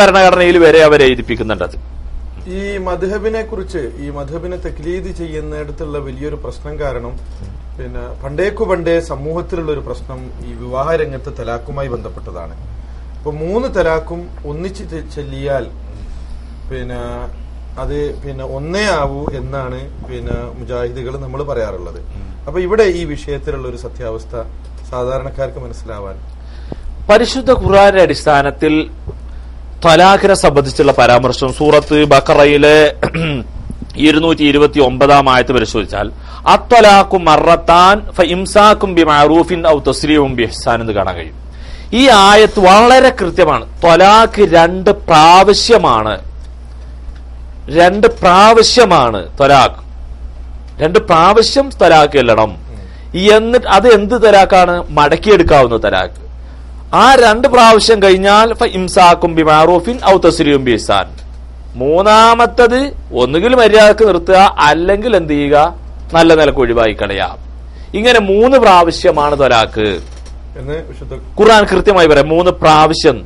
ഭരണഘടനയിൽ വരെ അവരെ എഴുതിപ്പിക്കുന്നുണ്ട്. അത് ഈ മദ്ഹബിനെ കുറിച്ച്, ഈ മദ്ഹബിനെ തക്ലീദ് ചെയ്യുന്നിടത്തുള്ള വലിയൊരു പ്രശ്നം കാരണം പിന്നെ പണ്ടേ സമൂഹത്തിലുള്ള ഒരു പ്രശ്നം ഈ വിവാഹ രംഗത്ത് തലാഖുമായി ബന്ധപ്പെട്ടതാണ്. ഇപ്പൊ 3 തലാഖും ഒന്നിച്ച് ചൊല്ലിയാൽ പിന്നെ അത് പിന്നെ ഒന്നേ ആവൂ എന്നാണ് പിന്നെ മുജാഹിദുകൾ നമ്മൾ പറയാറുള്ളത്. അപ്പൊ ഇവിടെ ഈ വിഷയത്തിലുള്ള ഒരു സത്യാവസ്ഥ സാധാരണക്കാർക്ക് മനസ്സിലാവാൻ, പരിശുദ്ധ ഖുർആന്റെ അടിസ്ഥാനത്തിൽ തലാഖിനെ സംബന്ധിച്ചുള്ള പരാമർശം സൂറത്ത് ബഖറയിലെ 229 ആയത്ത് പരിശോധിച്ചാൽ അത്വലാഖു മറത്താൻ ഫഇംസാകും ബിമഅറൂഫിൻ ഔ തസ്രീഹും ബിഇഹ്സാൻ എന്ന് കാണാൻ കഴിയും. ഈ ആയത്ത് വളരെ കൃത്യമാണ്. ത്വലാഖ് 2 പ്രാവശ്യമാണ്. 2 പ്രാവശ്യമാണ് ത്വലാഖ്. 2 പ്രാവശ്യം ത്വലാഖ് ചെല്ലണം. എന്നിട്ട് അത് എന്ത് തലാഖാണ്? മടക്കിയെടുക്കാവുന്ന തലാഖ്. ആ 2 പ്രാവശ്യം കഴിഞ്ഞാൽ ഫഇംസാകും ബിമഅറൂഫിൻ ഔ തസ്രീഹും ബിഇഹ്സാൻ. മൂന്നാമത്തത് ഒന്നുകിൽ മര്യാദക്ക് നിർത്തുക, അല്ലെങ്കിൽ എന്ത് ചെയ്യുക? നല്ല നിലക്ക് ഒഴിവായി കളയാം. ഇങ്ങനെ 3 പ്രാവശ്യമാണ് ത്വലാഖ് എന്ന് വിശുദ്ധ ഖുർആൻ കൃത്യമായി പറയാം. 3 പ്രാവശ്യം,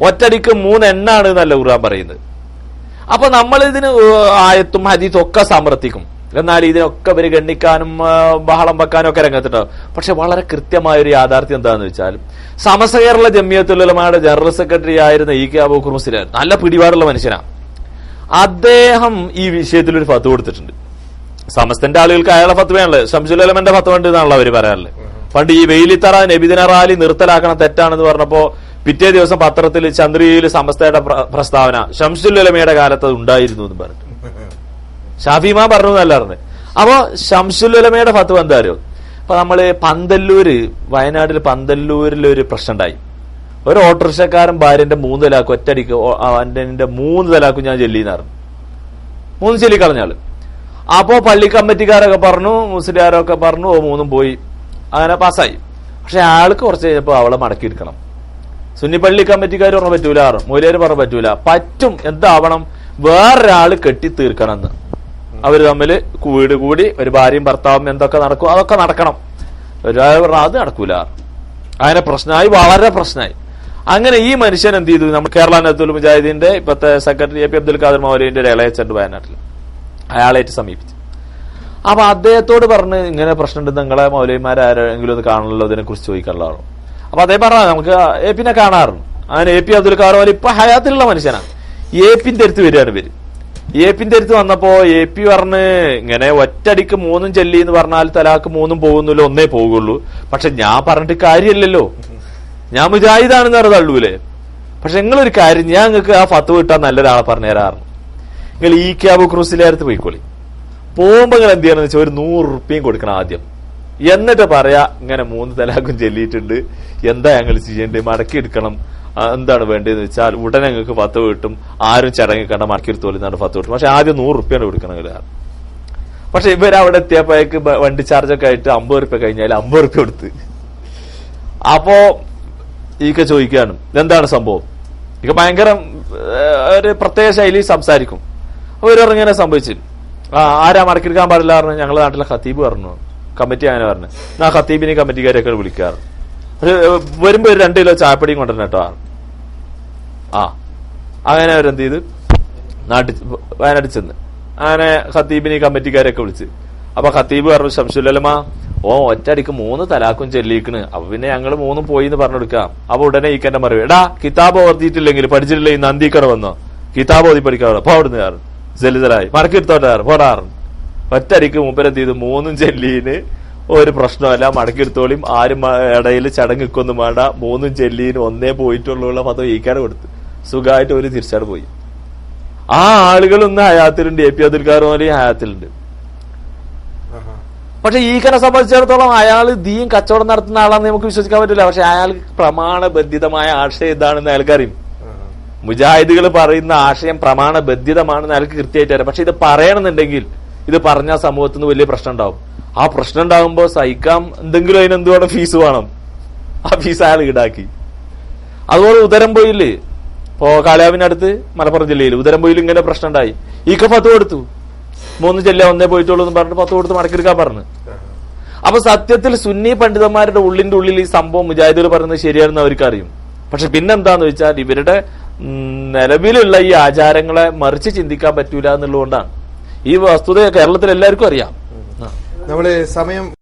ഒറ്റടിക്ക് 3 എണ്ണാണ് എന്നല്ല ഖുർആൻ പറയുന്നത്. അപ്പൊ നമ്മൾ ഇതിന് ആയത്തും ഹദീസും ഒക്കെ സമർത്ഥിക്കും. എന്നാൽ ഇതിനൊക്കെ ഇവര് ഗണ്ണിക്കാനും ബഹളം വെക്കാനും ഒക്കെ രംഗത്തുണ്ടാവും. പക്ഷെ വളരെ കൃത്യമായ ഒരു യാഥാർത്ഥ്യം എന്താണെന്ന് വെച്ചാൽ, സമസ്ത കേരള ജമിയത്തുൽ ഉലമയുടെ ജനറൽ സെക്രട്ടറി ആയിരുന്ന ഇ കെ അബൂബക്കർ മുസ്ലിയാർ നല്ല പിടിപാടുള്ള മനുഷ്യനാണ്. അദ്ദേഹം ഈ വിഷയത്തിൽ ഒരു ഫത്വ കൊടുത്തിട്ടുണ്ട്. സമസ്തന്റെ ആളുകൾക്ക് അയാളെ ഫത്വയാണല്ലോ, ശംസുൽ ഉലമന്റെ ഫത്വ ഉണ്ട് എന്നാണല്ലോ അവർ പറയാറുള്ളത്. പണ്ട് ഈ വെയിലിത്തറ നബിദിന റാലി നിർത്തലാക്കണം തെറ്റാണെന്ന് പറഞ്ഞപ്പോ പിറ്റേ ദിവസം പത്രത്തിൽ ചന്ദ്രികയിൽ സമസ്തയുടെ പ്രസ്താവന ശംസുൽ ഉലമയുടെ കാലത്ത് അത് ഉണ്ടായിരുന്നു എന്ന് പറഞ്ഞു. ഷാഫിമാ പറഞ്ഞു എന്നല്ല പറഞ്ഞത്. അപ്പോ ശംസുൽ ഉലമയുടെ ഫത്വ എന്താ അറിയോ? ഇപ്പൊ നമ്മള് വയനാട്ടിൽ പന്തല്ലൂരിലൊരു പ്രശ്നം ഉണ്ടായി. ഒരു ഓട്ടോറിക്ഷക്കാരൻ ഭാര്യന്റെ 3 തലാഖ് ഒറ്റടിക്ക് അവന്റെ 3 തലാഖും ഞാൻ ചെല്ലിന്ന് പറഞ്ഞു. 3 ചെല്ലി കളഞ്ഞാള്. അപ്പോ പള്ളി കമ്മിറ്റിക്കാരൊക്കെ പറഞ്ഞു, മുസ്ലിയാരൊക്കെ പറഞ്ഞു, 3 പോയി. അങ്ങനെ പാസ്സായി. പക്ഷെ ആൾക്ക് കുറച്ച് കഴിഞ്ഞപ്പോ അവളെ മടക്കിയെടുക്കണം. സുന്നി പള്ളി കമ്മിറ്റിക്കാർ പറഞ്ഞ പറ്റൂല, മൂലര് പറഞ്ഞ പറ്റൂല. പറ്റും, എന്താവണം? വേറൊരാള് കെട്ടി തീർക്കണം എന്ന്. അവര് തമ്മിൽ വീട് കൂടി ഒരു ഭാര്യയും ഭർത്താവും എന്തൊക്കെ നടക്കും അതൊക്കെ നടക്കണം. ഒരാൾ പറഞ്ഞാൽ അത് നടക്കൂല. അങ്ങനെ പ്രശ്നമായി, വളരെ പ്രശ്നമായി. അങ്ങനെ ഈ മനുഷ്യൻ എന്ത് ചെയ്തു? നമ്മൾ കേരള നദുൽ മുജാഹിദീന്റെ ഇപ്പത്തെ secretary A P Abdul Khader മൗലവിന്റെ ഒരു ഇളയച്ചണ്ട് വയനാട്ടിൽ, അയാളായിട്ട് സമീപിച്ചു. അപ്പൊ അദ്ദേഹത്തോട് പറഞ്ഞ് ഇങ്ങനെ പ്രശ്നമുണ്ട്, നിങ്ങളെ മൗലവിമാരെങ്കിലും ഒന്ന് കാണണല്ലോ, ഇതിനെ കുറിച്ച് ചോദിക്കാനുള്ളതാണോ? അപ്പൊ അദ്ദേഹം പറഞ്ഞ നമുക്ക് എ പിന്നെ കാണാറുണ്ട്. അങ്ങനെ എ പി അബ്ദുൽ ഖാദർ മൗലവി ഇപ്പൊ ഹയാത്തിലുള്ള മനുഷ്യനാണ്. എ പിന്റെ അടുത്ത് വരികയാണ് ഇവര്. എ പിന്റെ അടുത്ത് വന്നപ്പോ എ പി പറഞ്ഞ് ഇങ്ങനെ ഒറ്റടിക്ക് 3 ചെല്ലി എന്ന് പറഞ്ഞാൽ തലാക്ക് 3 പോകുന്നില്ല, 1 പോകുള്ളൂ. പക്ഷെ ഞാൻ പറഞ്ഞിട്ട് കാര്യമില്ലല്ലോ, ഞാൻ മുജാഹിദാണെന്ന് പറഞ്ഞ തള്ളൂലേ. പക്ഷെ നിങ്ങളൊരു കാര്യം, ഞാൻ നിങ്ങൾക്ക് ആ ഫത്വ കിട്ടാൻ നല്ലൊരാളെ പറഞ്ഞു തരാറുണ്ട്. നിങ്ങൾ ഈ കെ അബൂബക്കർ മുസ്ലിയാരത്ത് പോയിക്കോളി. പോകുമ്പോ നിങ്ങൾ എന്ത് ചെയ്യണമെന്ന് വെച്ചാൽ ഒരു 100 റുപ്യയും കൊടുക്കണം ആദ്യം. എന്നിട്ട് പറയാ ഇങ്ങനെ 3 തലാഖും ചെല്ലിയിട്ടുണ്ട്, എന്താ ഞങ്ങൾ ചെയ്യേണ്ടത്? മടക്കി എടുക്കണം, എന്താണ് വേണ്ടതെന്ന് വെച്ചാൽ ഉടനെ ഞങ്ങൾക്ക് ഫത്വ കിട്ടും, ആരും ചടങ്ങി കണ്ട മടക്കിയെടുത്തോളി എന്നാണ് ഫത്വ കിട്ടും. പക്ഷെ ആദ്യം 100 റുപ്യാണ് കൊടുക്കണം. പക്ഷെ ഇവരവിടെ എത്തിയപ്പോഴേക്ക് വണ്ടി ചാർജൊക്കെ ആയിട്ട് 50 റുപ്യ കഴിഞ്ഞാൽ 50 റുപ്യ കൊടുത്ത്. അപ്പോ ഈക്കെ ചോദിക്കുകയാണ് എന്താണ് സംഭവം. ഇక ഭയങ്കര ഒരു പ്രത്യേക ശൈലി സംസാരിക്കും. അവര് ഇങ്ങനെ സംഭവിച്ചു, ആരാ മടക്കിയെടുക്കാൻ പാടില്ല പറഞ്ഞു. ഞങ്ങളുടെ നാട്ടിലെ ഖത്തീബ് പറഞ്ഞു, കമ്മിറ്റി അങ്ങനെ പറഞ്ഞു. ആ ഖത്തീബിനെ കമ്മിറ്റിക്കാരെയൊക്കെ വിളിക്കാറ്. പക്ഷെ വരുമ്പോ ഒരു 2 കിലോ ചായപ്പൊടിയും കൊണ്ടുവരണം കേട്ടോ. അങ്ങനെ അവരെന്ത് ചെയ്ത് വയനാട്ടിൽ ചെന്ന് അങ്ങനെ ഖത്തീബിനെ കമ്മിറ്റിക്കാരെയൊക്കെ വിളിച്ച്. അപ്പൊ ഖത്തീബ് പറഞ്ഞു, ശംസുൽ ഉലമ ഒറ്റടിക്ക് 3 തലാഖും ചെല്ലിക്കണ്, അപ്പൊ പിന്നെ ഞങ്ങൾ 3 പോയി എന്ന് പറഞ്ഞു കൊടുക്കാം. അപ്പൊ ഉടനെ ഈക്കന്റെ മറുപടി, എടാ കിതാബ് ഓർത്തിയിട്ടില്ലെങ്കിൽ പഠിച്ചിട്ടില്ലെങ്കിൽ നന്ദിക്കട വന്നോ, കിതാബ് ഓതി പഠിക്കാറോ, അപ്പൊ അവിടുന്ന് കയറും ജലിതരായി മടക്കിയെടുത്തോട്ടാറ് പോടാറുണ്ട്. ഒറ്റടിക്ക് മൂപ്പരെന്ത് ചെയ്തു? 3 ചെല്ലീന് ഒരു പ്രശ്നമല്ല, മടക്കിയെടുത്തോളിയും, ആരും ഇടയിൽ ചടങ്ങിക്കൊന്നും വേണ്ട, 3 ചെല്ലീന് 1 പോയിട്ടുള്ള പദം ഈക്കാട് കൊടുത്ത് സുഖമായിട്ട് ഒരു തിരിച്ചാട് പോയി. ആ ആളുകളൊന്നും ഹയാത്തിലുണ്ട്, എ പി അബ്ദുൽ ഖാദർ മൗലവി ഹയാത്തിലുണ്ട്. പക്ഷെ ഈക്കനെ സംബന്ധിച്ചിടത്തോളം അയാൾ ദീൻ കച്ചവടം നടത്തുന്ന ആളാണെന്ന് നമുക്ക് വിശ്വസിക്കാൻ പറ്റില്ല. പക്ഷെ അയാൾക്ക് പ്രമാണബദ്ധിതമായ ആശയം ഇതാണെന്ന് അയാൾക്കറിയും. മുജാഹിദുകൾ പറയുന്ന ആശയം പ്രമാണബദ്ധിതമാണെന്ന് അയാൾക്ക് കൃത്യമായിട്ട് അറിയാം. പക്ഷെ ഇത് പറയണമെന്നുണ്ടെങ്കിൽ ഇത് പറഞ്ഞാൽ സമൂഹത്തിൽ നിന്ന് വലിയ പ്രശ്നം ഉണ്ടാവും. ആ പ്രശ്നം ഉണ്ടാകുമ്പോ സഹിക്കാം, എന്തെങ്കിലും അതിനെന്ത് വേണം? ഫീസ് വേണം. ആ ഫീസ് അയാൾ ഈടാക്കി. അതുപോലെ ഉദരംപൊയില്, ഇപ്പോ കാലാവിനടുത്ത് മലപ്പുറം ജില്ലയിൽ ഉദരംപൊയിൽ ഇങ്ങനെ പ്രശ്നം ഉണ്ടായി. ഈക്ക ഫത്വ കൊടുത്തു, 3 ചെല്ല 1 പോയിട്ടുള്ളൂ എന്ന് പറഞ്ഞിട്ട് 10 കൊടുത്ത് മടക്കിയെടുക്കാൻ പറഞ്ഞു. അപ്പൊ സത്യത്തിൽ സുന്നി പണ്ഡിതന്മാരുടെ ഉള്ളിന്റെ ഉള്ളിൽ ഈ സംഭവം മുജാഹിദുകൾ പറയുന്നത് ശരിയാണെന്ന് അവർക്ക് അറിയും. പക്ഷെ പിന്നെന്താന്ന് വെച്ചാൽ ഇവരുടെ നിലവിലുള്ള ഈ ആചാരങ്ങളെ മറിച്ച് ചിന്തിക്കാൻ പറ്റൂല എന്നുള്ളതുകൊണ്ടാണ്. ഈ വസ്തുത കേരളത്തിൽ എല്ലാവർക്കും അറിയാം. നമ്മള് സമയം